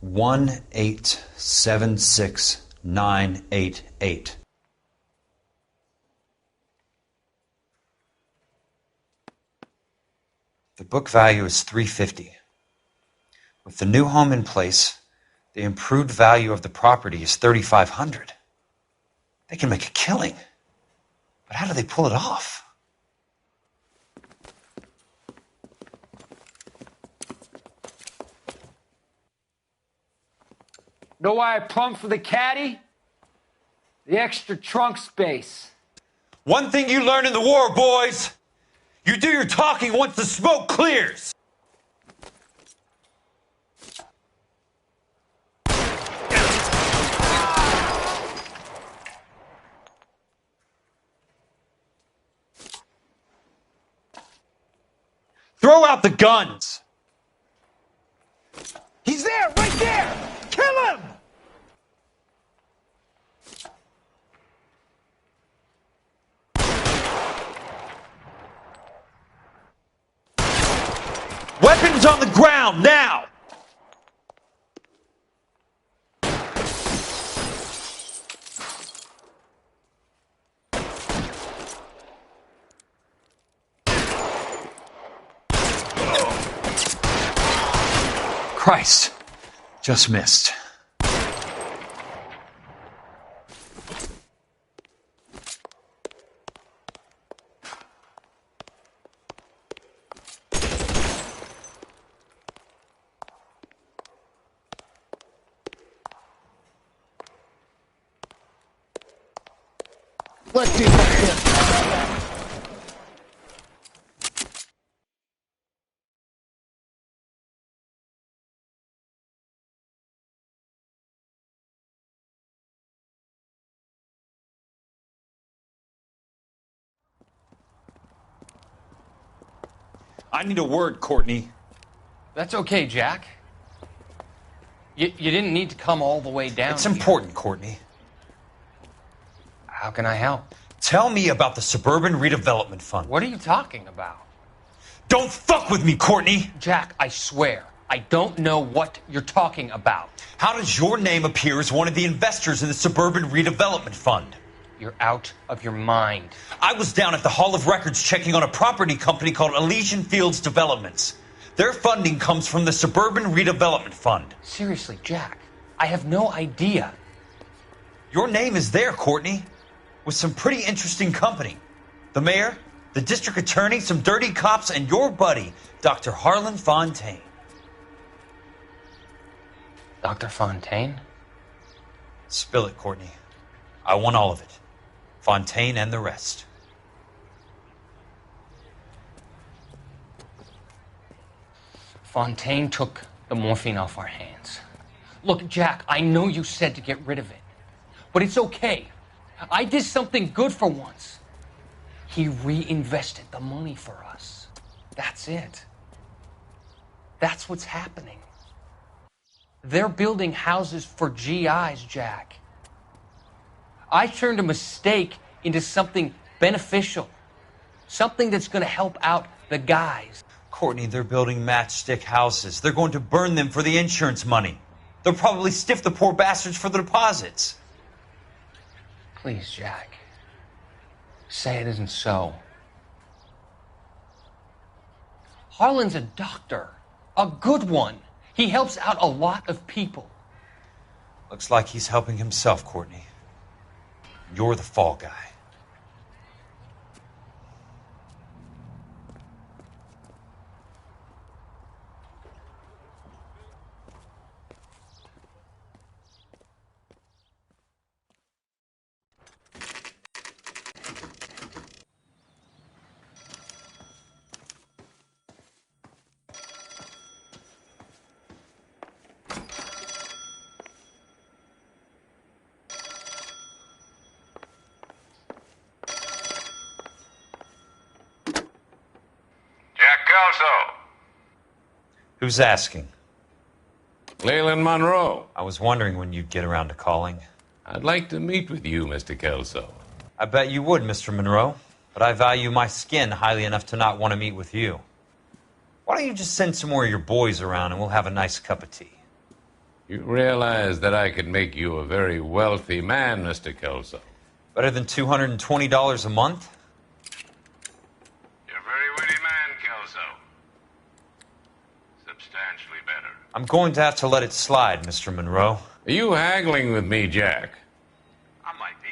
$1,876,988. The book value is $350. With the new home in place, the improved value of the property is $3,500. They can make a killing. But how do they pull it off? Know why I plumbed for the caddy? The extra trunk space. One thing you learn in the war, boys. You do your talking once the smoke clears. Throw out the guns. He's there, right there! Kill him! Weapons on the ground, now! Christ, just missed. Let's see what I need a word, Courtney. That's okay, Jack. You didn't need to come all the way down. It's important, Courtney. How can I help? Tell me about the Suburban Redevelopment Fund. What are you talking about? Don't fuck with me, Courtney! Jack, I swear, I don't know what you're talking about. How does your name appear as one of the investors in the Suburban Redevelopment Fund? You're out of your mind. I was down at the Hall of Records checking on a property company called Elysian Fields Developments. Their funding comes from the Suburban Redevelopment Fund. Seriously, Jack, I have no idea. Your name is there, Courtney, with some pretty interesting company. The mayor, the district attorney, some dirty cops, and your buddy, Dr. Harlan Fontaine. Dr. Fontaine? Spill it, Courtney. I want all of it. Fontaine and the rest. Fontaine took the morphine off our hands. Look, Jack, I know you said to get rid of it, but it's okay. I did something good for once. He reinvested the money for us. That's it. That's what's happening. They're building houses for GIs, Jack. I turned a mistake into something beneficial. Something that's going to help out the guys. Courtney, they're building matchstick houses. They're going to burn them for the insurance money. They'll probably stiff the poor bastards for the deposits. Please, Jack. Say it isn't so. Harlan's a doctor. A good one. He helps out a lot of people. Looks like he's helping himself, Courtney. You're the fall guy. Who's asking? Leland Monroe. I was wondering when you'd get around to calling. I'd like to meet with you, Mr. Kelso. I bet you would, Mr. Monroe. But I value my skin highly enough to not want to meet with you. Why don't you just send some more of your boys around and we'll have a nice cup of tea? You realize that I could make you a very wealthy man, Mr. Kelso. Better than $220 a month? You're a very witty man, Kelso. Substantially better. I'm going to have to let it slide, Mr. Monroe. Are you haggling with me, Jack? I might be.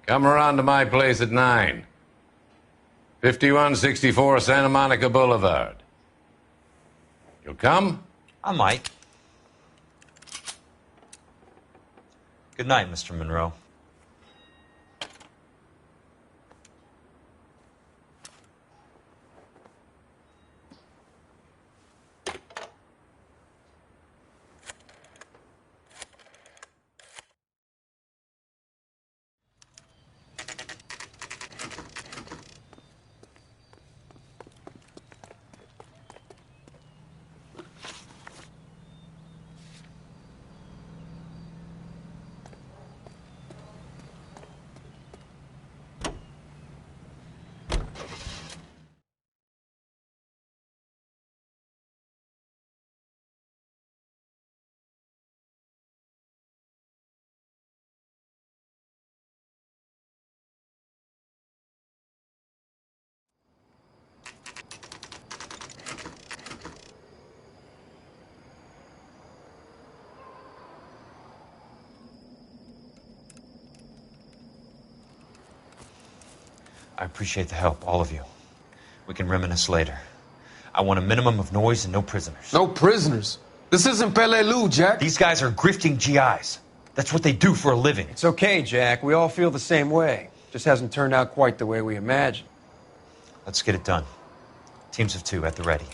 Come around to my place at 9. 5164 Santa Monica Boulevard. You'll come? I might. Good night, Mr. Monroe. I appreciate the help, all of you. We can reminisce later. I want a minimum of noise and no prisoners. No prisoners? This isn't Peleliu, Jack. These guys are grifting GIs. That's what they do for a living. It's okay, Jack. We all feel the same way. Just hasn't turned out quite the way we imagined. Let's get it done. Teams of 2 at the ready.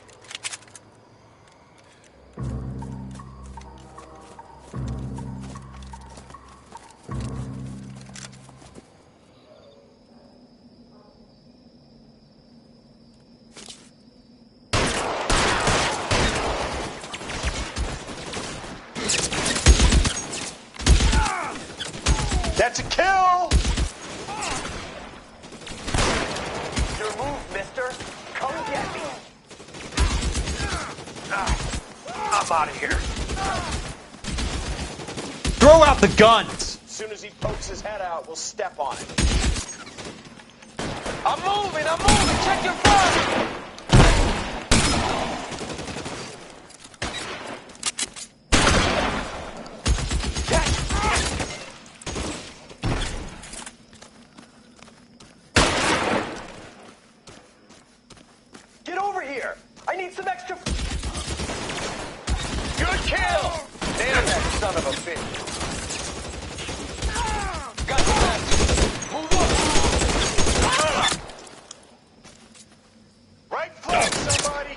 That's a kill! Your move, mister. Come get me. I'm out of here. Throw out the guns! As soon as he pokes his head out, we'll step on it. I'm moving! Check your front! Get over here! I need some extra... Good kill! Damn that son of a bitch! Got the back! Move up! Right flank, somebody!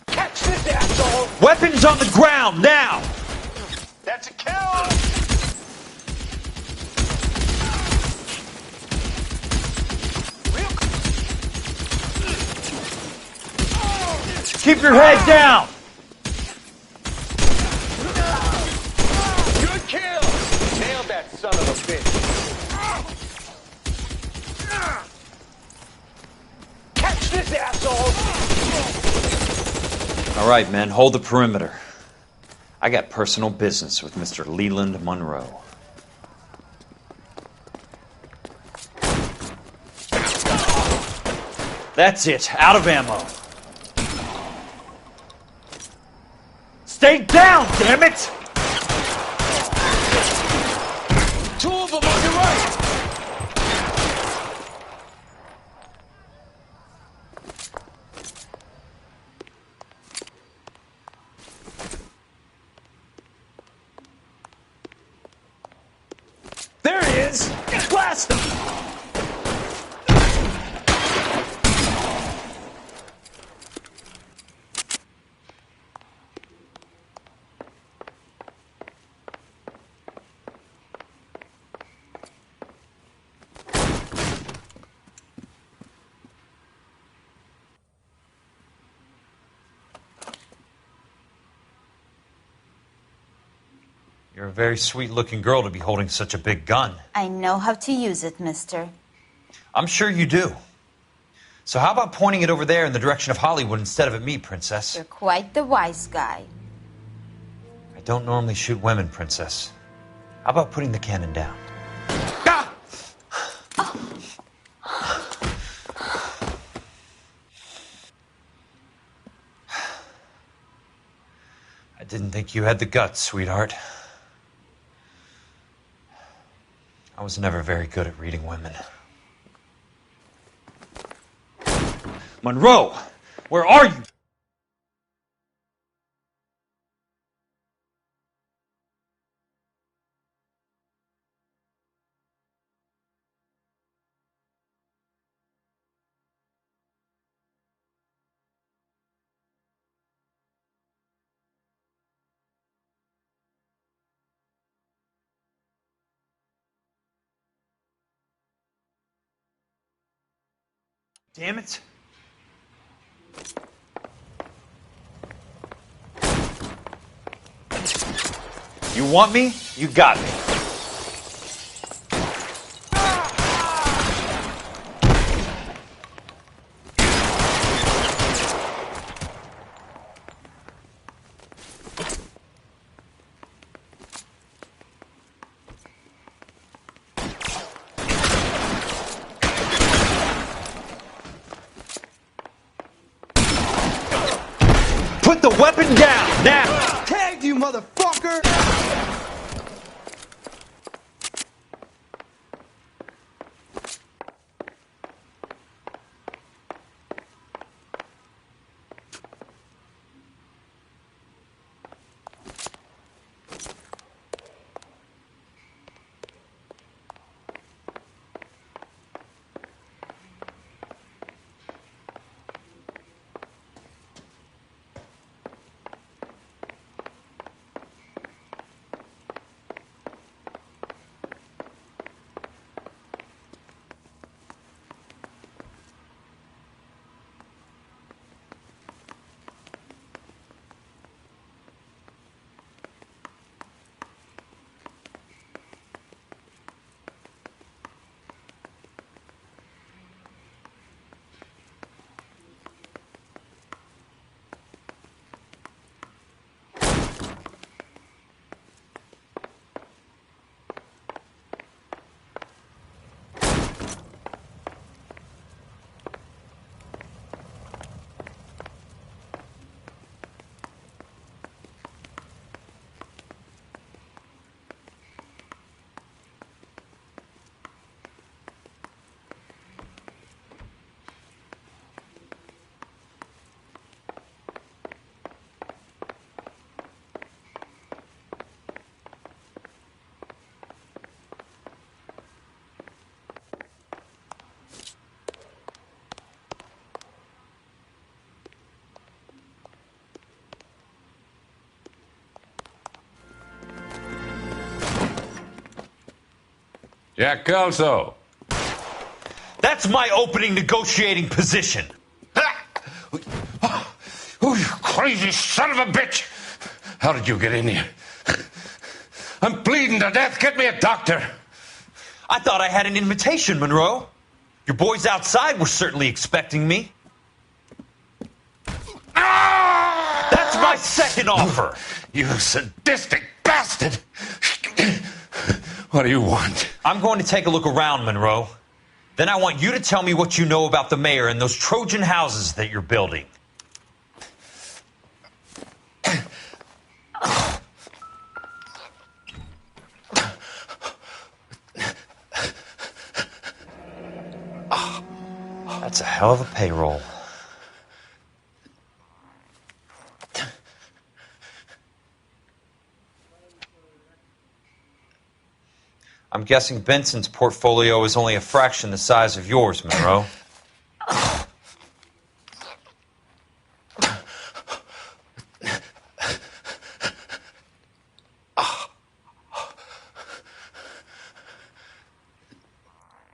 Catch this asshole! Weapons on the ground, now! That's a kill! Keep your head down! Good kill! Nailed that son of a bitch! Catch this asshole! All right, men, hold the perimeter. I got personal business with Mr. Leland Monroe. That's it. Out of ammo. Stay down, damn it! Two of them on your right! There he is! Blast him! You're a very sweet-looking girl to be holding such a big gun. I know how to use it, mister. I'm sure you do. So how about pointing it over there in the direction of Hollywood instead of at me, Princess? You're quite the wise guy. I don't normally shoot women, Princess. How about putting the cannon down? I didn't think you had the guts, sweetheart. I was never very good at reading women. Monroe! Where are you? Damn it. You want me? You got me. Put the weapon down, now! Tagged you, motherfucker! Jack Kelso. That's my opening negotiating position. Oh, you crazy son of a bitch! How did you get in here? I'm bleeding to death. Get me a doctor. I thought I had an invitation, Monroe. Your boys outside were certainly expecting me. That's my second offer. You sadistic bastard! What do you want? I'm going to take a look around, Monroe. Then I want you to tell me what you know about the mayor and those Trojan houses that you're building. That's a hell of a payroll. I'm guessing Benson's portfolio is only a fraction the size of yours, Monroe.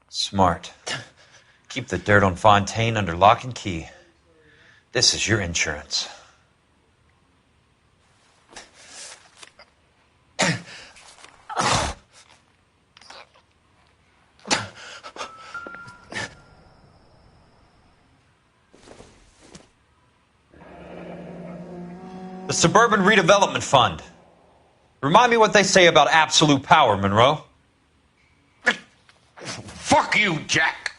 Smart. Keep the dirt on Fontaine under lock and key. This is your insurance. The Suburban Redevelopment Fund. Remind me what they say about absolute power, Monroe. Fuck you, Jack.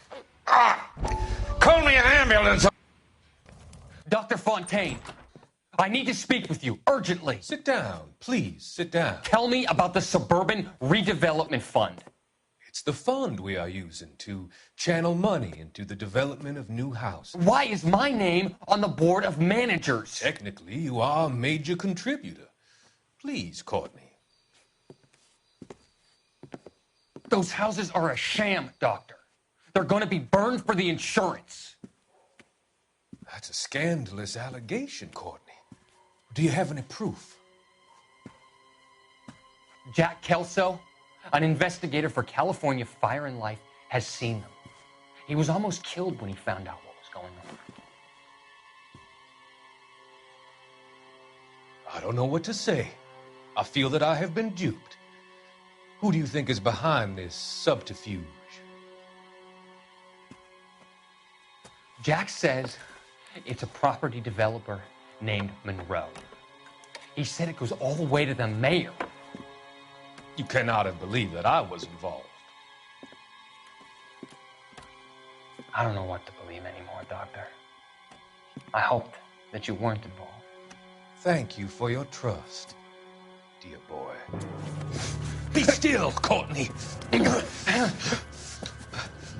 Call me an ambulance. Dr. Fontaine, I need to speak with you urgently. Sit down, please, sit down. Tell me about the Suburban Redevelopment Fund. It's the fund we are using to channel money into the development of new houses. Why is my name on the board of managers? Technically, you are a major contributor. Please, Courtney. Those houses are a sham, Doctor. They're going to be burned for the insurance. That's a scandalous allegation, Courtney. Do you have any proof? Jack Kelso, an investigator for California Fire and Life, has seen them. He was almost killed when he found out what was going on. I don't know what to say. I feel that I have been duped. Who do you think is behind this subterfuge? Jack says it's a property developer named Monroe. He said it goes all the way to the mayor. You cannot have believed that I was involved. I don't know what to believe anymore, Doctor. I hoped that you weren't involved. Thank you for your trust, dear boy. Be still, Courtney.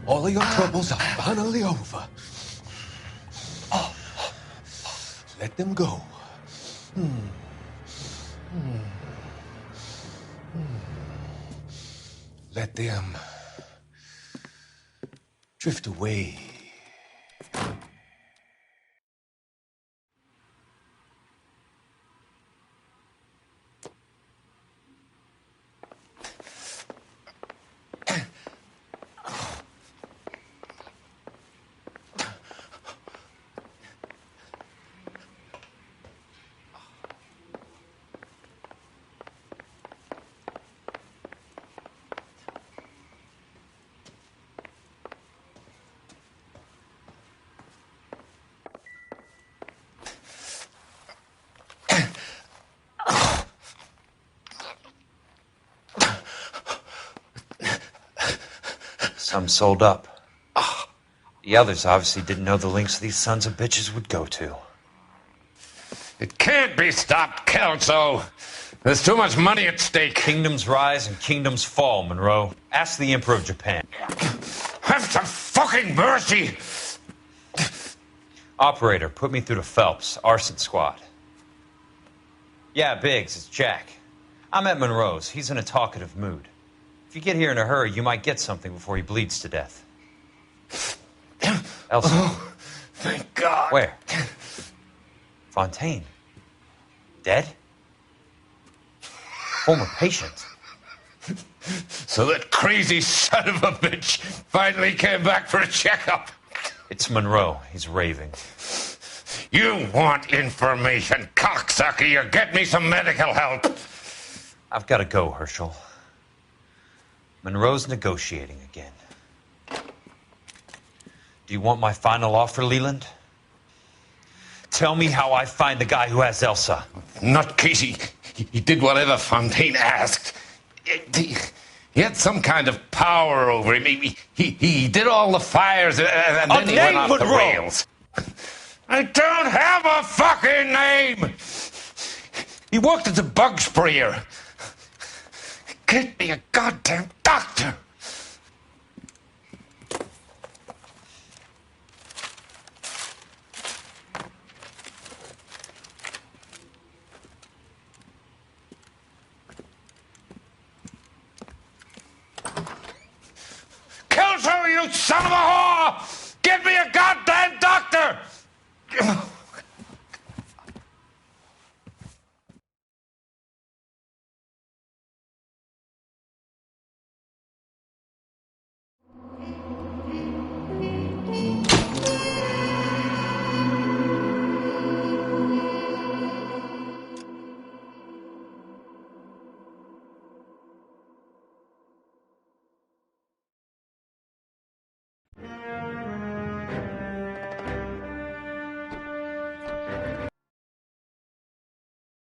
All of your troubles are finally over. Let them go. Let them drift away. Some sold up. The others obviously didn't know the lengths these sons of bitches would go to. It can't be stopped, Kelso. There's too much money at stake. Kingdoms rise and kingdoms fall, Monroe. Ask the Emperor of Japan. Have some fucking mercy! Operator, put me through to Phelps, arson squad. Yeah, Biggs, it's Jack. I'm at Monroe's. He's in a talkative mood. If you get here in a hurry, you might get something before he bleeds to death. Elsa. Oh, thank God. Where? Fontaine. Dead? Former patient. So that crazy son of a bitch finally came back for a checkup. It's Monroe. He's raving. You want information, cocksucker. You get me some medical help. I've got to go, Herschel. Monroe's negotiating again. Do you want my final offer, Leland? Tell me how I find the guy who has Elsa. Nutcase, he did whatever Fontaine asked. He had some kind of power over him. He did all the fires, and then he went off the rails. I don't have a fucking name! He worked as a bug sprayer. Get me a goddamn doctor! Kelso, you son of a